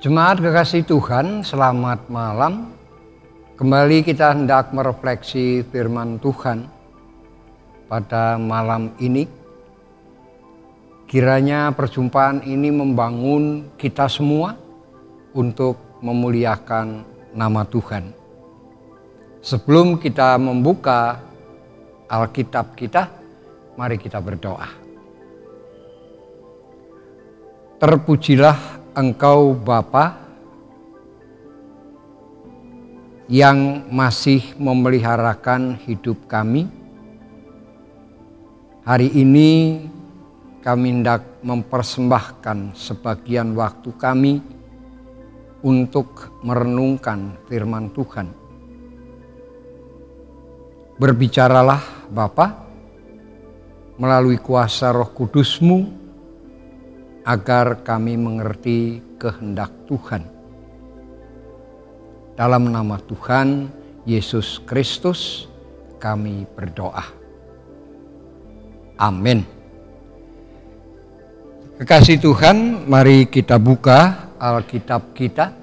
Jemaat kekasih Tuhan, selamat malam. Kembali kita hendak merefleksi firman Tuhan pada malam ini. Kiranya perjumpaan ini membangun kita semua untuk memuliakan nama Tuhan. Sebelum kita membuka Alkitab kita, mari kita berdoa. Terpujilah Engkau Bapa yang masih memeliharakan hidup kami. Hari ini kami hendak mempersembahkan sebagian waktu kami untuk merenungkan firman Tuhan. Berbicaralah Bapa melalui kuasa Roh Kudus-Mu agar kami mengerti kehendak Tuhan. Dalam nama Tuhan Yesus Kristus kami berdoa. Amin. Kekasih Tuhan, mari kita buka Alkitab kita.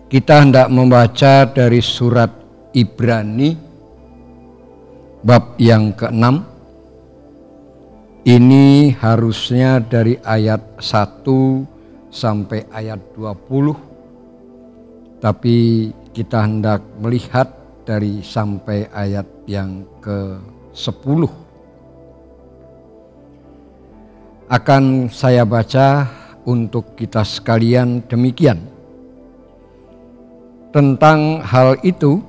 Kita hendak membaca dari surat Ibrani bab yang ke-6. Ini harusnya dari ayat 1 sampai ayat 20. Tapi kita hendak melihat dari sampai ayat yang ke-10. Akan saya baca untuk kita sekalian demikian. Tentang hal itu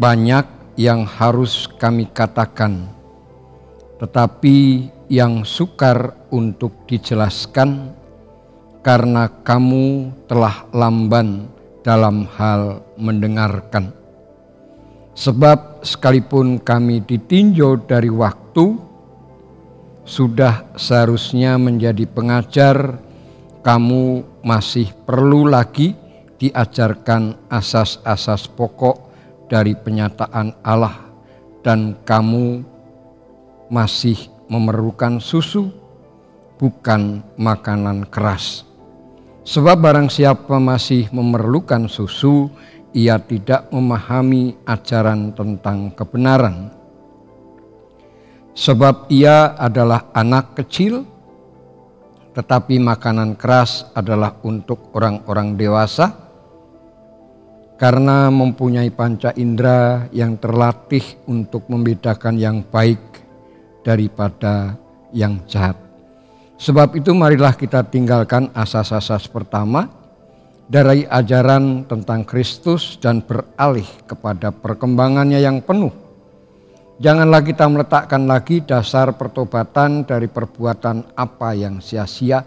banyak yang harus kami katakan, tetapi yang sukar untuk dijelaskan karena kamu telah lamban dalam hal mendengarkan. Sebab sekalipun kami ditinjau dari waktu, sudah seharusnya menjadi pengajar, kamu masih perlu lagi diajarkan asas-asas pokok dari penyataan Allah, dan kamu masih memerlukan susu, bukan makanan keras. Sebab barang siapa masih memerlukan susu, ia tidak memahami ajaran tentang kebenaran. Sebab ia adalah anak kecil, tetapi makanan keras adalah untuk orang-orang dewasa, karena mempunyai panca indera yang terlatih untuk membedakan yang baik daripada yang jahat. Sebab itu marilah kita tinggalkan asas-asas pertama dari ajaran tentang Kristus dan beralih kepada perkembangannya yang penuh. Janganlah kita meletakkan lagi dasar pertobatan dari perbuatan apa yang sia-sia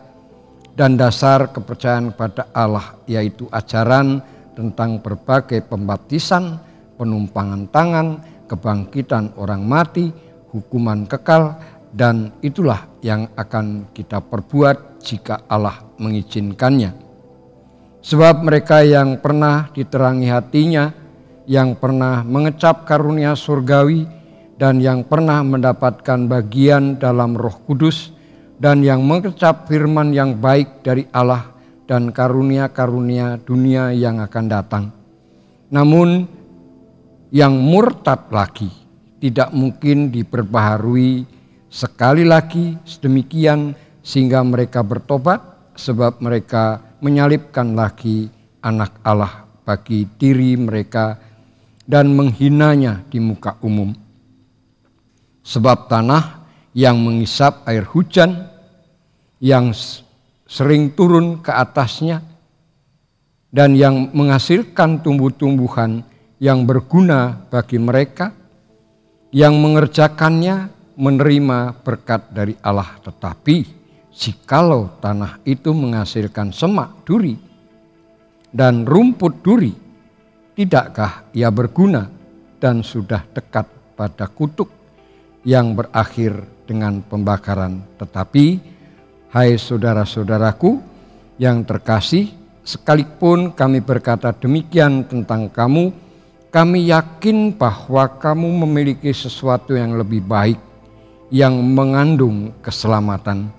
dan dasar kepercayaan kepada Allah, yaitu ajaran tentang berbagai pembaptisan, penumpangan tangan, kebangkitan orang mati, hukuman kekal, dan itulah yang akan kita perbuat jika Allah mengizinkannya. Sebab mereka yang pernah diterangi hatinya, yang pernah mengecap karunia surgawi, dan yang pernah mendapatkan bagian dalam Roh Kudus, dan yang mengecap firman yang baik dari Allah dan karunia-karunia dunia yang akan datang. Namun yang murtad lagi tidak mungkin diperbaharui sekali lagi sedemikian sehingga mereka bertobat, sebab mereka menyalibkan lagi anak Allah bagi diri mereka dan menghinanya di muka umum. Sebab tanah yang mengisap air hujan yang sering turun ke atasnya dan yang menghasilkan tumbuh-tumbuhan yang berguna bagi mereka, yang mengerjakannya menerima berkat dari Allah. Tetapi jikalau tanah itu menghasilkan semak duri dan rumput duri, tidakkah ia berguna dan sudah dekat pada kutuk yang berakhir dengan pembakaran? Tetapi hai saudara-saudaraku yang terkasih, sekalipun kami berkata demikian tentang kamu, kami yakin bahwa kamu memiliki sesuatu yang lebih baik, yang mengandung keselamatan.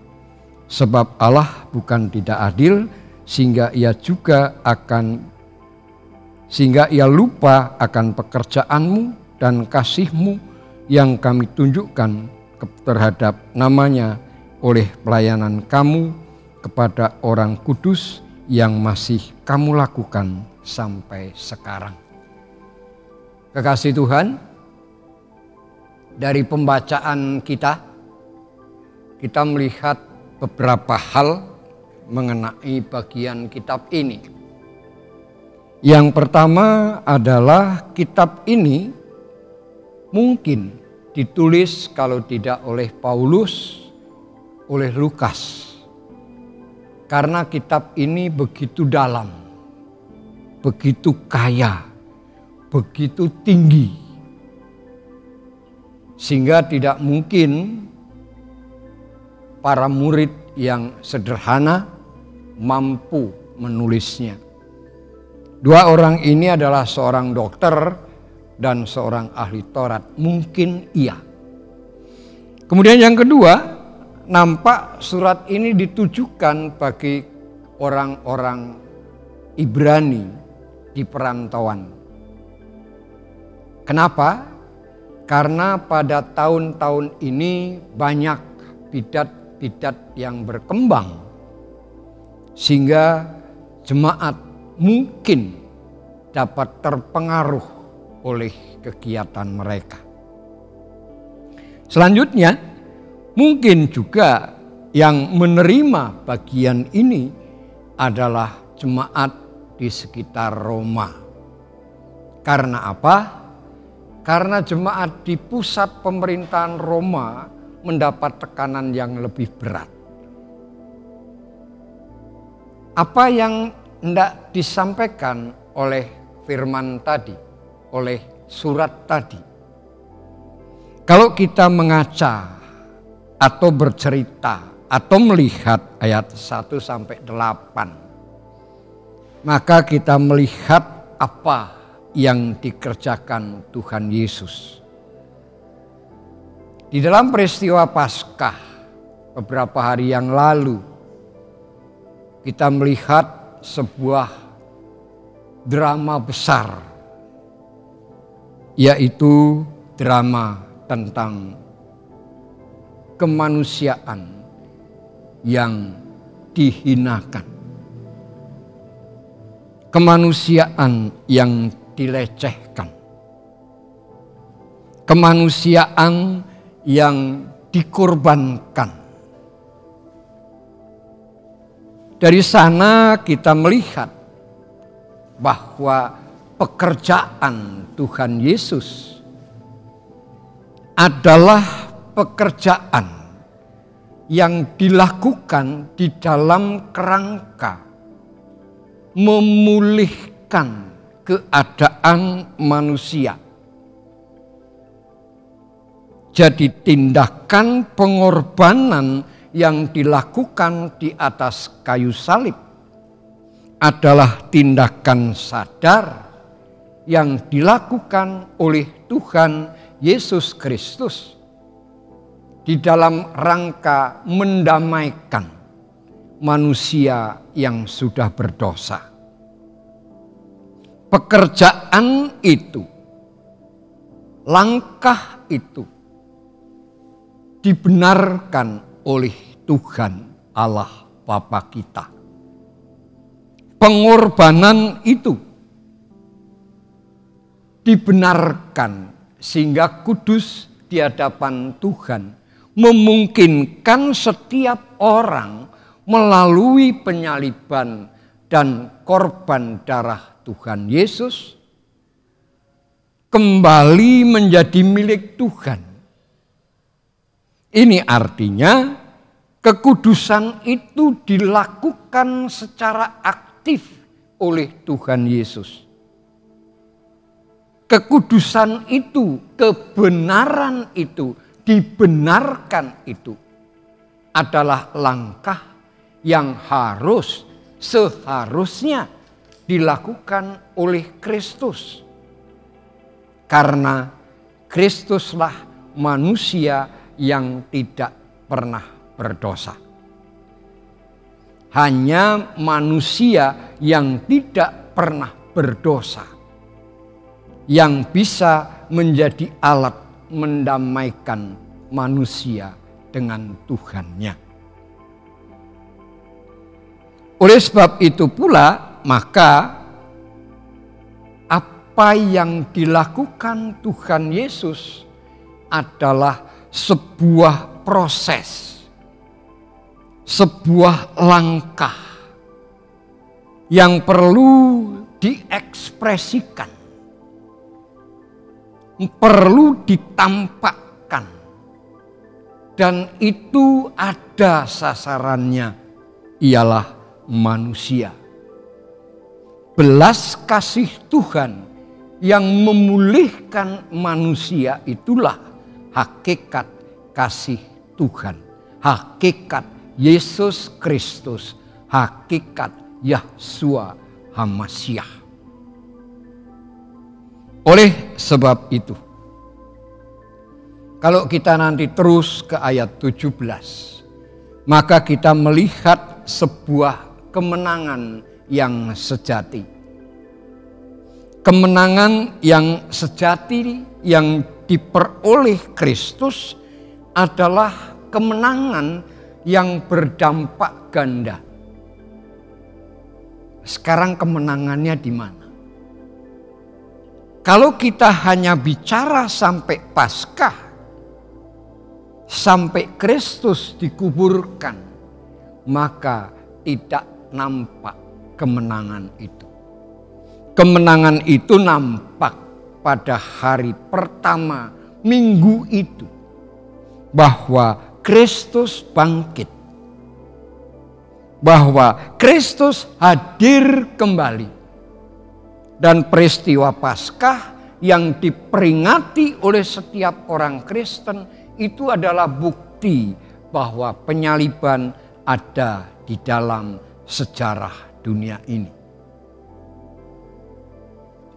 Sebab Allah bukan tidak adil, sehingga ia lupa akan pekerjaanmu dan kasihmu yang kami tunjukkan terhadap namanya oleh pelayanan kamu kepada orang kudus yang masih kamu lakukan sampai sekarang. Kekasih Tuhan, dari pembacaan kita melihat beberapa hal mengenai bagian kitab ini. Yang pertama adalah kitab ini mungkin ditulis kalau tidak oleh Paulus, oleh Lukas. Karena kitab ini begitu dalam, begitu kaya, begitu tinggi. Sehingga tidak mungkin para murid yang sederhana mampu menulisnya. Dua orang ini adalah seorang dokter dan seorang ahli Taurat. Mungkin iya. Kemudian yang kedua, nampak surat ini ditujukan bagi orang-orang Ibrani di perantauan. Kenapa? Karena pada tahun-tahun ini banyak bidat-bidat yang berkembang, sehingga jemaat mungkin dapat terpengaruh oleh kegiatan mereka. Selanjutnya, mungkin juga yang menerima bagian ini adalah jemaat di sekitar Roma. Karena apa? Karena jemaat di pusat pemerintahan Roma mendapat tekanan yang lebih berat. Apa yang hendak disampaikan oleh firman tadi, oleh surat tadi? Kalau kita mengaca atau bercerita atau melihat ayat 1 sampai 8, maka kita melihat apa yang dikerjakan Tuhan Yesus. Di dalam peristiwa Paskah beberapa hari yang lalu, kita melihat sebuah drama besar, yaitu drama tentang kemanusiaan yang dihinakan, kemanusiaan yang dilecehkan, kemanusiaan yang dikorbankan. Dari sana kita melihat bahwa pekerjaan Tuhan Yesus adalah pekerjaan yang dilakukan di dalam kerangka memulihkan keadaan manusia. Jadi tindakan pengorbanan yang dilakukan di atas kayu salib adalah tindakan sadar yang dilakukan oleh Tuhan Yesus Kristus di dalam rangka mendamaikan manusia yang sudah berdosa. Pekerjaan itu, langkah itu dibenarkan oleh Tuhan Allah Bapa kita. Pengorbanan itu dibenarkan sehingga kudus di hadapan Tuhan, memungkinkan setiap orang melalui penyaliban dan korban darah Tuhan Yesus kembali menjadi milik Tuhan. Ini artinya kekudusan itu dilakukan secara aktif oleh Tuhan Yesus. Kekudusan itu, kebenaran itu, dibenarkan itu adalah langkah yang seharusnya dilakukan oleh Kristus. Karena Kristuslah manusia yang tidak pernah berdosa. hanya manusia yang tidak pernah berdosa yang bisa menjadi alat mendamaikan manusia dengan Tuhannya. Oleh sebab itu pula, maka apa yang dilakukan Tuhan Yesus adalah sebuah proses, sebuah langkah yang perlu diekspresikan, perlu ditampakkan, dan itu ada sasarannya, ialah manusia. Belas kasih Tuhan yang memulihkan manusia itulah hakikat kasih Tuhan, hakikat Yesus Kristus, hakikat Yahshua HaMasyiah. Oleh sebab itu, kalau kita nanti terus ke ayat 17, maka kita melihat sebuah kemenangan yang sejati. Kemenangan yang sejati yang diperoleh Kristus adalah kemenangan yang berdampak ganda. Sekarang kemenangannya di mana? Kalau kita hanya bicara sampai Paskah, sampai Kristus dikuburkan, maka tidak nampak kemenangan itu. Kemenangan itu nampak pada hari pertama minggu itu, bahwa Kristus bangkit, bahwa Kristus hadir kembali, dan peristiwa Paskah yang diperingati oleh setiap orang Kristen itu adalah bukti bahwa penyaliban ada di dalam sejarah dunia ini.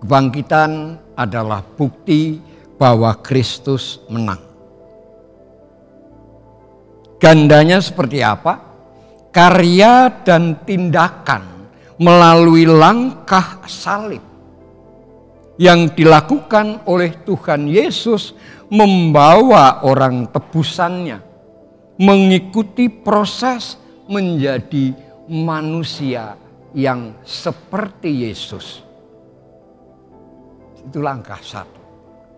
Kebangkitan adalah bukti bahwa Kristus menang. Gandanya seperti apa? Karya dan tindakan melalui langkah salib yang dilakukan oleh Tuhan Yesus membawa orang tebusannya mengikuti proses menjadi manusia yang seperti Yesus. Itu langkah satu,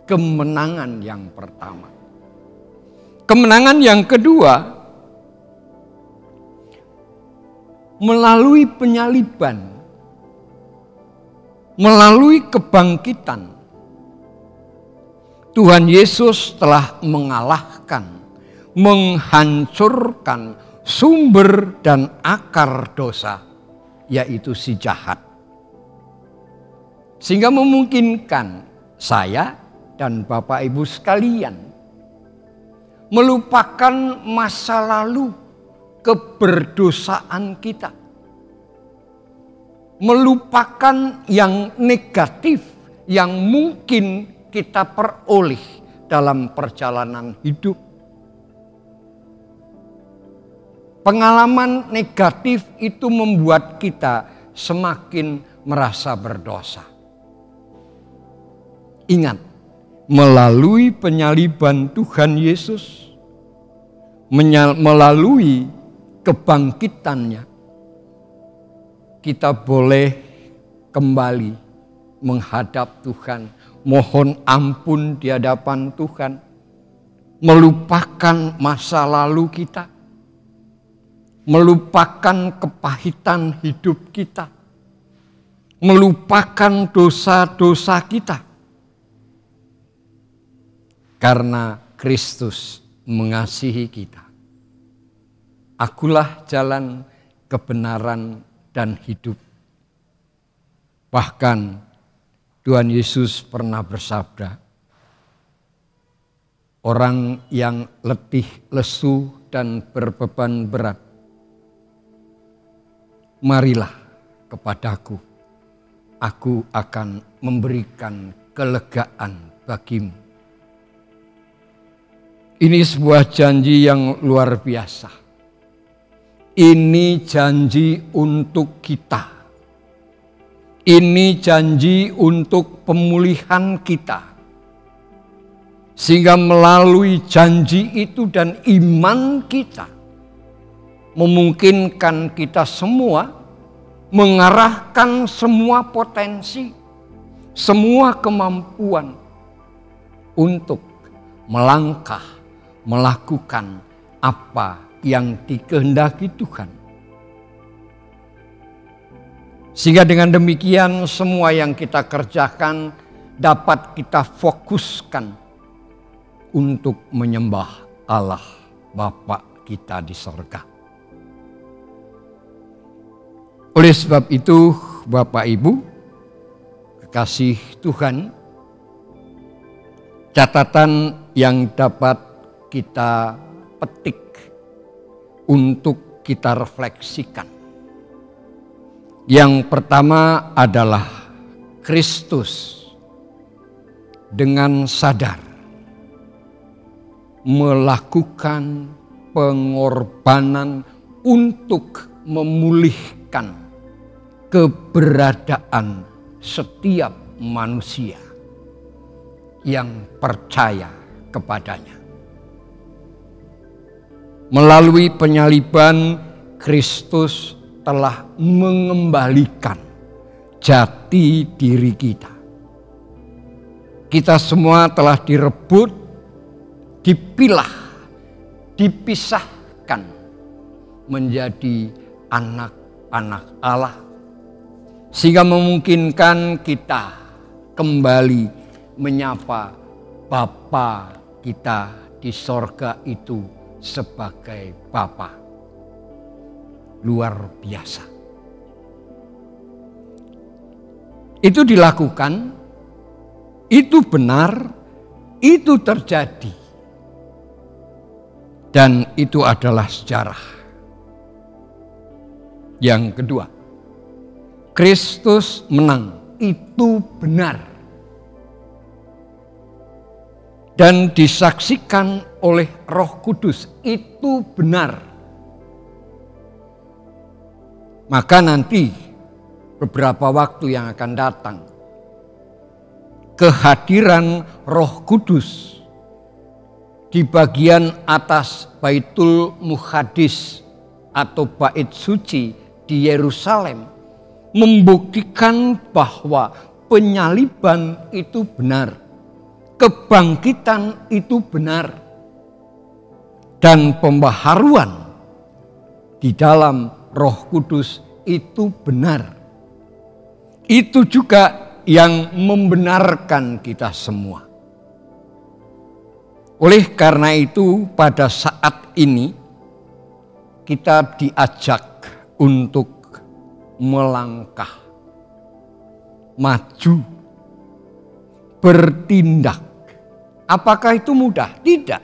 kemenangan yang pertama. Kemenangan yang kedua, melalui penyaliban, melalui kebangkitan, Tuhan Yesus telah mengalahkan, menghancurkan sumber dan akar dosa, yaitu si jahat. Sehingga memungkinkan saya dan Bapak Ibu sekalian melupakan masa lalu keberdosaan kita. Melupakan yang negatif yang mungkin kita peroleh dalam perjalanan hidup. Pengalaman negatif itu membuat kita semakin merasa berdosa. Ingat, melalui penyaliban Tuhan Yesus, melalui kebangkitannya, kita boleh kembali menghadap Tuhan, mohon ampun di hadapan Tuhan, melupakan masa lalu kita, melupakan kepahitan hidup kita, melupakan dosa-dosa kita. Karena Kristus mengasihi kita. Akulah jalan, kebenaran, dan hidup. Bahkan Tuhan Yesus pernah bersabda, orang yang letih, lesu, dan berbeban berat, marilah kepadaku, aku akan memberikan kelegaan bagimu. Ini sebuah janji yang luar biasa. Ini janji untuk kita. Ini janji untuk pemulihan kita. Sehingga melalui janji itu dan iman kita, memungkinkan kita semua mengarahkan semua potensi, semua kemampuan untuk melangkah, melakukan apa yang dikehendaki Tuhan. Sehingga dengan demikian semua yang kita kerjakan dapat kita fokuskan untuk menyembah Allah Bapa kita di sorga. Oleh sebab itu Bapak Ibu, kekasih Tuhan, catatan yang dapat kita petik untuk kita refleksikan. Yang pertama adalah Kristus dengan sadar melakukan pengorbanan untuk memulihkan keberadaan setiap manusia yang percaya kepadanya. Melalui penyaliban, Kristus telah mengembalikan jati diri kita. Kita semua telah direbut, dipilah, dipisahkan menjadi anak-anak Allah, sehingga memungkinkan kita kembali menyapa Bapa kita di sorga itu sebagai Bapa. Luar biasa. Itu dilakukan, itu benar, itu terjadi. Dan itu adalah sejarah. Yang kedua, Kristus menang, itu benar. Dan disaksikan oleh Roh Kudus, itu benar. Maka nanti beberapa waktu yang akan datang, kehadiran Roh Kudus di bagian atas Baitul Muqaddis atau Bait Suci di Yerusalem membuktikan bahwa penyaliban itu benar, kebangkitan itu benar, dan pembaharuan di dalam Roh Kudus itu benar. Itu juga yang membenarkan kita semua. Oleh karena itu pada saat ini kita diajak untuk melangkah, maju, bertindak. Apakah itu mudah? Tidak.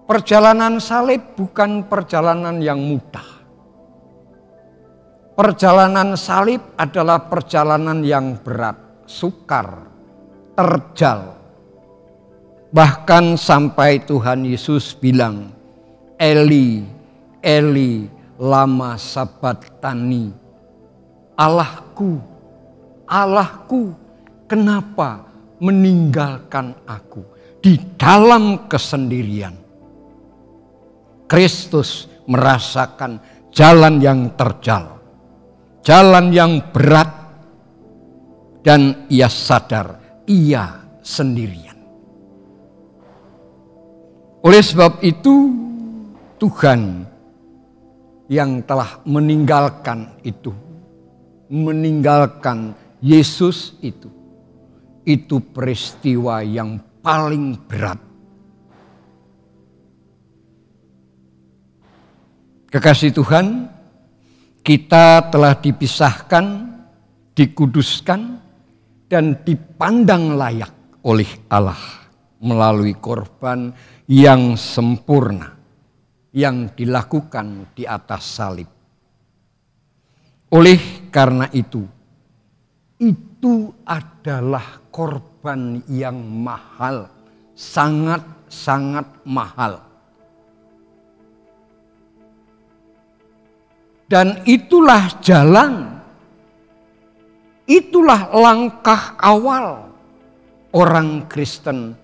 Perjalanan salib bukan perjalanan yang mudah. Perjalanan salib adalah perjalanan yang berat, sukar, terjal. Bahkan sampai Tuhan Yesus bilang, Eli, Eli, lama sabachthani. Allahku, Allahku, kenapa meninggalkan aku di dalam kesendirian? Kristus merasakan jalan yang terjal, jalan yang berat, dan ia sadar ia sendirian. Oleh sebab itu Tuhan yang telah meninggalkan itu, meninggalkan Yesus itu peristiwa yang paling berat. Kekasih Tuhan, kita telah dipisahkan, dikuduskan, dan dipandang layak oleh Allah melalui korban yang sempurna yang dilakukan di atas salib. Oleh karena itu adalah korban yang mahal, sangat-sangat mahal. Dan itulah jalan, itulah langkah awal orang Kristen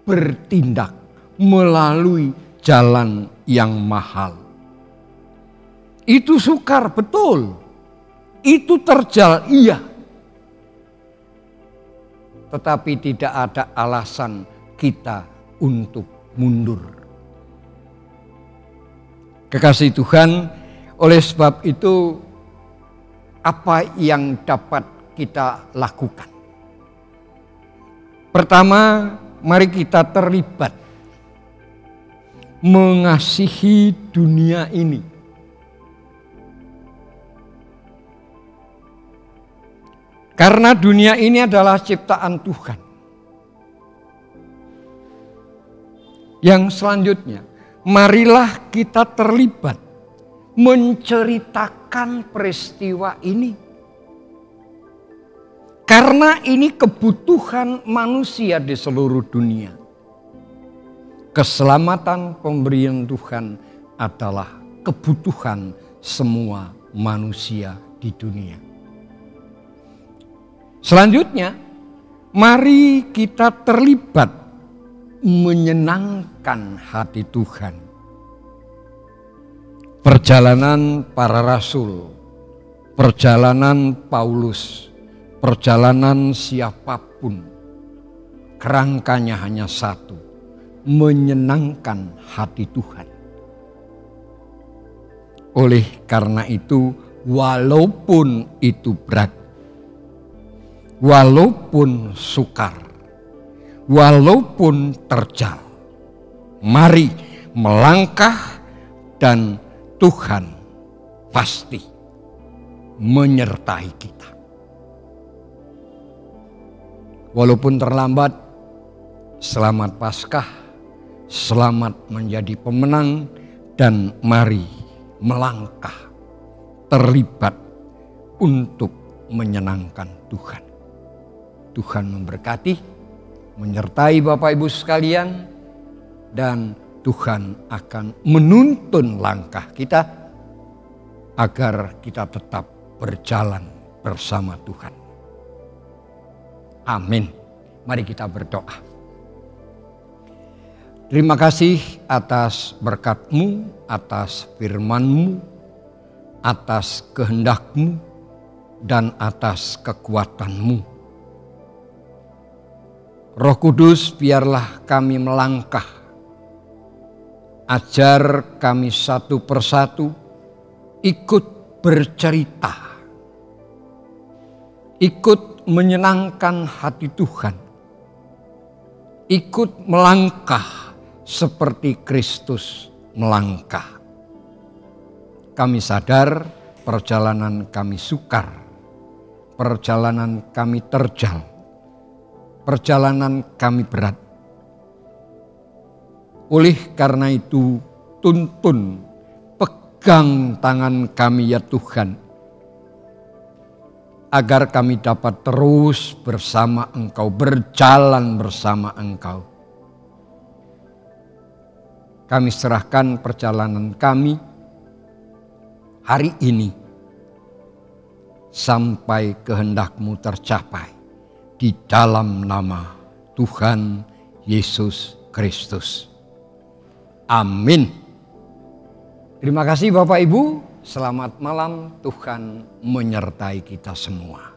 bertindak melalui jalan yang mahal. Itu sukar, betul. Itu terjal, iya. Tetapi tidak ada alasan kita untuk mundur. Kekasih Tuhan, oleh sebab itu apa yang dapat kita lakukan? Pertama, mari kita terlibat mengasihi dunia ini. Karena dunia ini adalah ciptaan Tuhan. Yang selanjutnya, marilah kita terlibat menceritakan peristiwa ini. Karena ini kebutuhan manusia di seluruh dunia. Keselamatan pemberian Tuhan adalah kebutuhan semua manusia di dunia. Selanjutnya, mari kita terlibat menyenangkan hati Tuhan. Perjalanan para rasul, perjalanan Paulus, perjalanan siapapun, kerangkanya hanya satu, menyenangkan hati Tuhan. Oleh karena itu, walaupun itu berat, walaupun sukar, walaupun terjal, mari melangkah dan Tuhan pasti menyertai kita. Walaupun terlambat, selamat Paskah, selamat menjadi pemenang, dan mari melangkah terlibat untuk menyenangkan Tuhan. Tuhan memberkati, menyertai Bapak Ibu sekalian, dan Tuhan akan menuntun langkah kita agar kita tetap berjalan bersama Tuhan. Amin. Mari kita berdoa. Terima kasih atas berkat-Mu, atas firman-Mu, atas kehendak-Mu, dan atas kekuatan-Mu. Roh Kudus, biarlah kami melangkah. Ajar kami satu persatu ikut bercerita, ikut menyenangkan hati Tuhan, ikut melangkah seperti Kristus melangkah. Kami sadar perjalanan kami sukar, perjalanan kami terjal, perjalanan kami berat. Oleh karena itu, tuntun, pegang tangan kami ya Tuhan, agar kami dapat terus bersama Engkau, berjalan bersama Engkau. Kami serahkan perjalanan kami hari ini sampai kehendak-Mu tercapai di dalam nama Tuhan Yesus Kristus. Amin. Terima kasih Bapak Ibu. Selamat malam. Tuhan menyertai kita semua.